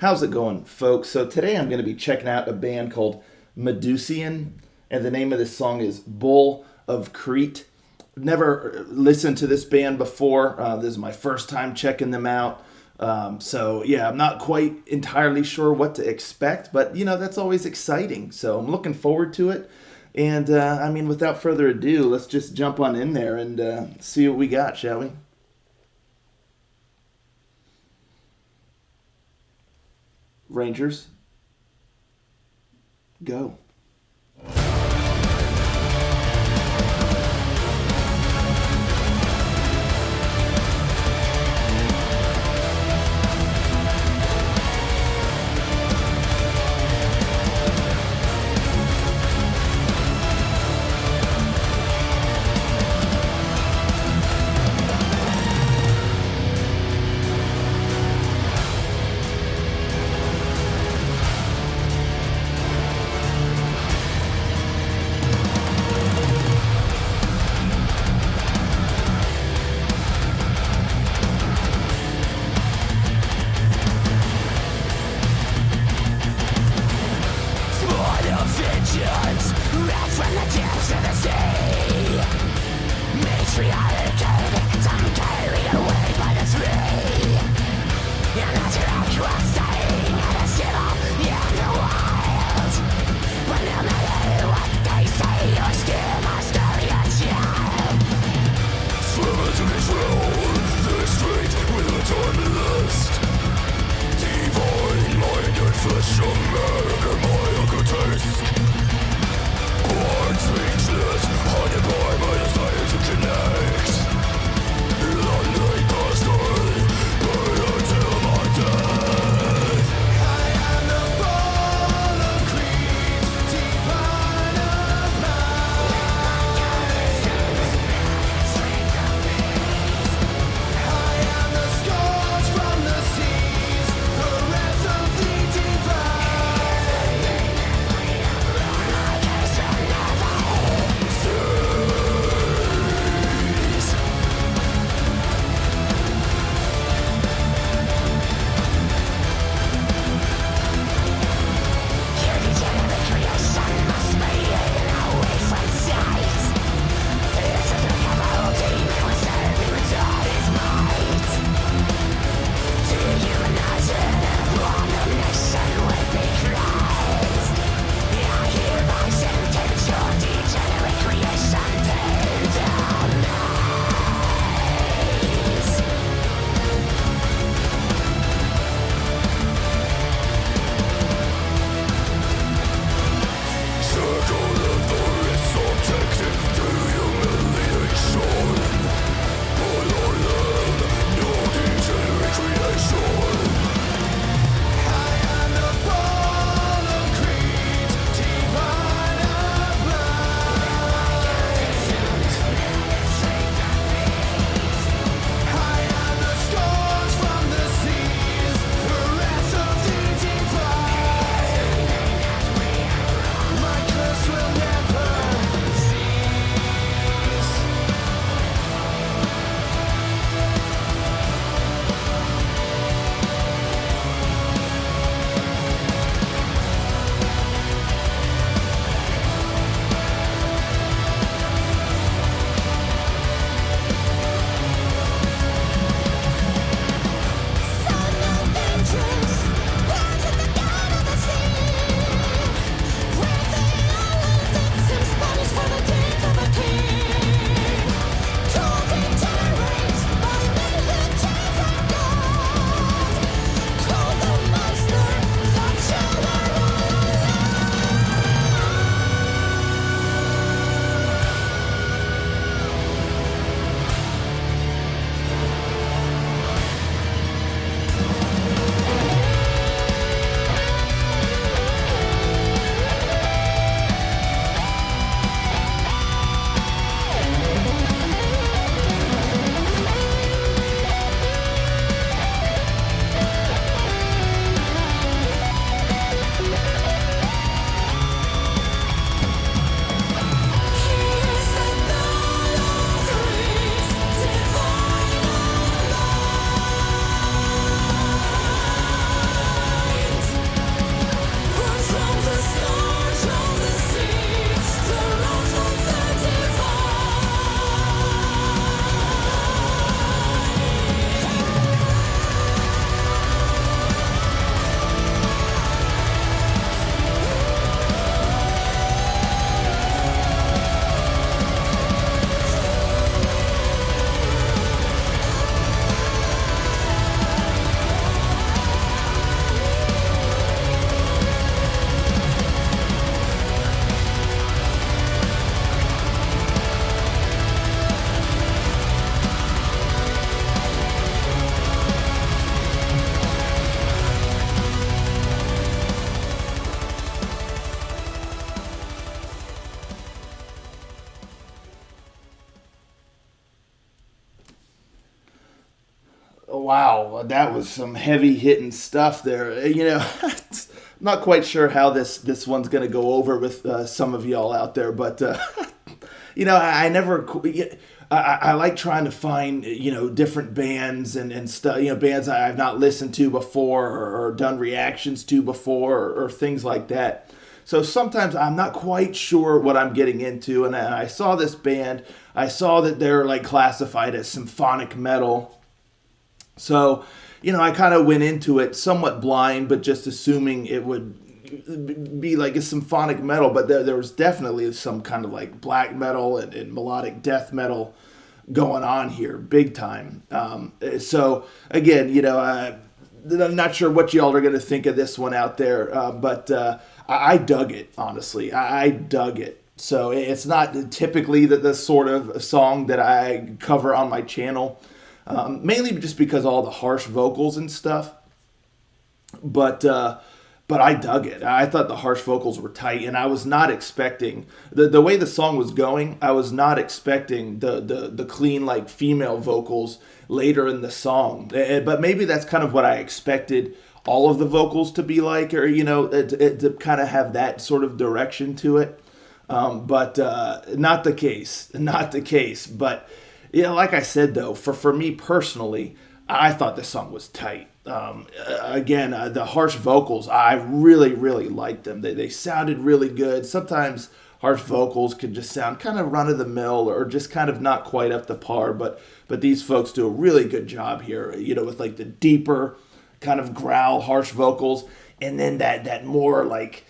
How's it going, folks? So today I'm going to be checking out a band called Medusian, and the name of this song is Bull of Crete. Never listened to this band before. This is my first time checking them out. So I'm not quite entirely sure what to expect, but that's always exciting. So I'm looking forward to it. And without further ado, let's just jump on in there and see what we got, shall we? Rangers, go. Vengeance, wrath from the depths of the sea. Matriarchal victim carried away by the three. Your natural crossing of the civil and the wild. But no matter what they say, you're still master your child. Swimming to control the street with a time lust. Divine minded flesh, American my taste. Born speechless, haunted by my desire to connect. The night past early, burn until my death. wow, that was some heavy hitting stuff there. I'm not quite sure how this one's going to go over with some of y'all out there, but I never. I like trying to find different bands and stuff, bands I've not listened to before or done reactions to before or things like that. So sometimes I'm not quite sure what I'm getting into, and I saw this band. I saw that they're like classified as symphonic metal. So, I kind of went into it somewhat blind, but just assuming it would be like a symphonic metal. But there was definitely some kind of like black metal and melodic death metal going on here, big time. So again, I'm not sure what y'all are going to think of this one out there, but I dug it, honestly. I dug it. So it's not typically the sort of song that I cover on my channel, mainly just because of all the harsh vocals and stuff. But I dug it. I thought the harsh vocals were tight, and I was not expecting the way the song was going. I was not expecting the clean like female vocals later in the song. But maybe that's kind of what I expected all of the vocals to be like, or to kind of have that sort of direction to it. But not the case. Not the case. But like I said though, for me personally, I thought the song was tight. Again, the harsh vocals, I really, really liked them. They sounded really good. Sometimes harsh vocals can just sound kind of run-of-the-mill or just kind of not quite up to par, but these folks do a really good job here, with like the deeper kind of growl, harsh vocals, and then that more like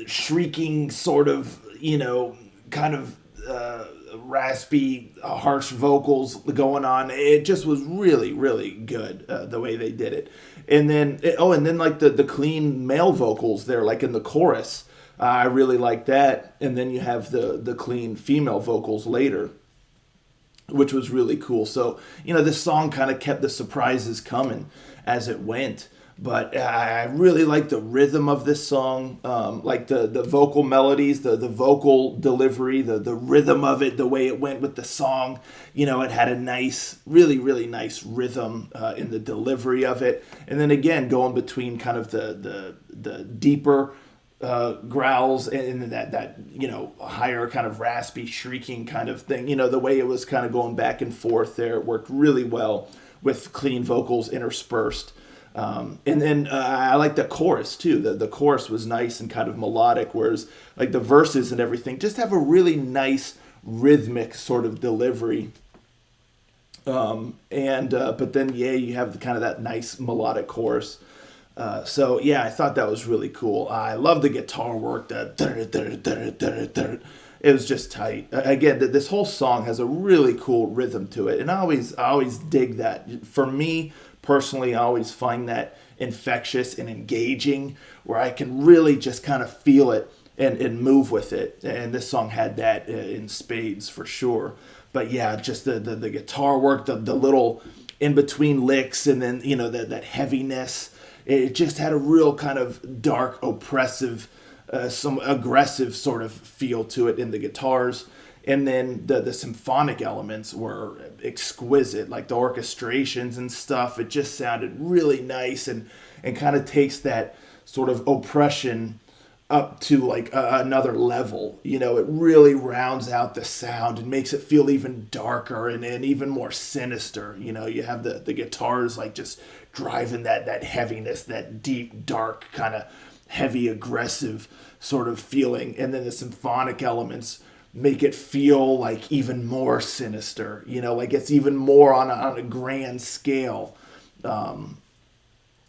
shrieking sort of, kind of raspy, harsh vocals going on. It just was really, really good the way they did it. And then, like the clean male vocals there, like in the chorus, I really like that. And then you have the clean female vocals later, which was really cool. So, this song kind of kept the surprises coming as it went. But I really like the rhythm of this song, like the vocal melodies, the vocal delivery, the rhythm of it, the way it went with the song. It had a nice, really, really nice rhythm in the delivery of it. And then again, going between kind of the deeper growls and that higher kind of raspy, shrieking kind of thing. The way it was kind of going back and forth there, it worked really well with clean vocals interspersed. And then I like the chorus too. The chorus was nice and kind of melodic, whereas like the verses and everything just have a really nice rhythmic sort of delivery. But then you have kind of that nice melodic chorus. So I thought that was really cool. I love the guitar work. It was just tight. Again, this whole song has a really cool rhythm to it, and I always dig that. For me personally, I always find that infectious and engaging, where I can really just kind of feel it and move with it. And this song had that in spades for sure. But just the guitar work, the little in between licks, and then that heaviness. It just had a real kind of dark, oppressive, some aggressive sort of feel to it in the guitars. And then the symphonic elements were exquisite, like the orchestrations and stuff. It just sounded really nice and kind of takes that sort of oppression up to like another level. It really rounds out the sound and makes it feel even darker and even more sinister. You have the guitars like just driving that heaviness, that deep, dark, kind of heavy, aggressive sort of feeling. And then the symphonic elements make it feel like even more sinister, like it's even more on a grand scale.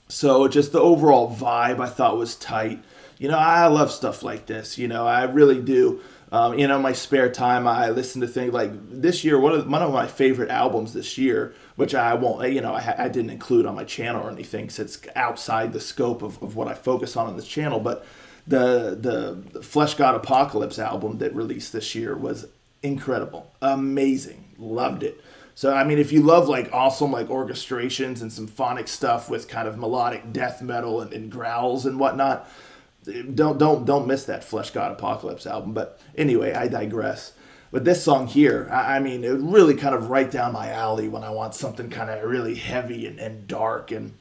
So just the overall vibe I thought was tight. I love stuff like this. I really do. My spare time, I listen to things like this year. One of my favorite albums this year, which I won't, I didn't include on my channel or anything, since it's outside the scope of what I focus on this channel. But the Flesh God Apocalypse album that released this year was incredible, amazing, loved it. So if you love like awesome like orchestrations and symphonic stuff with kind of melodic death metal and growls and whatnot, don't miss that Flesh God Apocalypse album. But anyway, I digress. But this song here, I mean, it really kind of right down my alley when I want something kind of really heavy and dark. And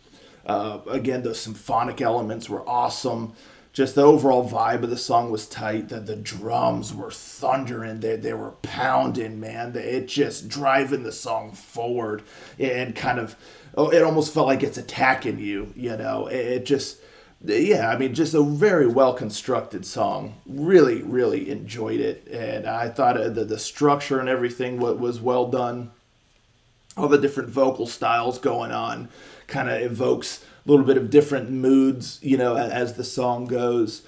again, the symphonic elements were awesome. Just the overall vibe of the song was tight. The drums were thundering. They were pounding, man. It just driving the song forward and kind of, it almost felt like it's attacking you, you know. It just, yeah, I mean, just a very well constructed song. Really, really enjoyed it. And I thought the structure and everything was well done. All the different vocal styles going on kind of evokes a little bit of different moods, you know, as the song goes,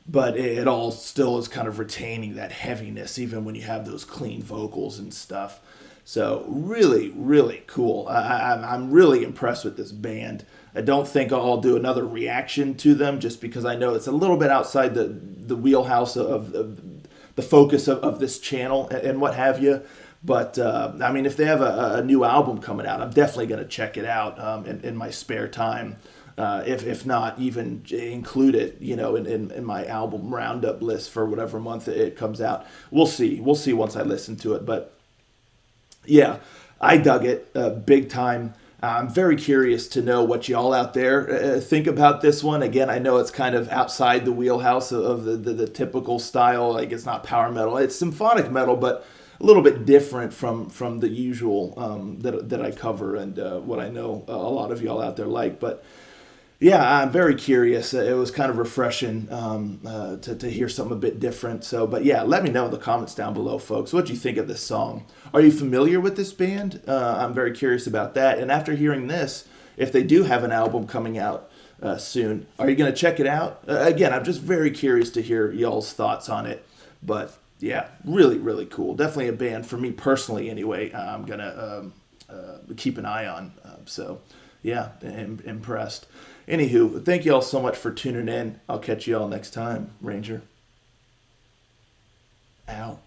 but it all still is kind of retaining that heaviness even when you have those clean vocals and stuff. So really, really cool. I'm really impressed with this band. I don't think I'll do another reaction to them just because I know it's a little bit outside the wheelhouse of the focus of this channel and what have you. But, I mean, if they have a new album coming out, I'm definitely going to check it out in my spare time. If not, even include it, you know, in my album roundup list for whatever month it comes out. We'll see. We'll see once I listen to it. But, yeah, I dug it big time. I'm very curious to know what y'all out there think about this one. Again, I know it's kind of outside the wheelhouse of the typical style. Like, it's not power metal. It's symphonic metal, but a little bit different from the usual that I cover and what I know a lot of y'all out there like. But yeah, I'm very curious. It was kind of refreshing to hear something a bit different. So, but yeah, let me know in the comments down below, folks. What do you think of this song? Are you familiar with this band? I'm very curious about that. And after hearing this, if they do have an album coming out soon, are you going to check it out? Again, I'm just very curious to hear y'all's thoughts on it. But yeah, really, really cool. Definitely a band for me personally anyway. I'm going to keep an eye on. So yeah, impressed. Anywho, thank you all so much for tuning in. I'll catch you all next time. Ranger out.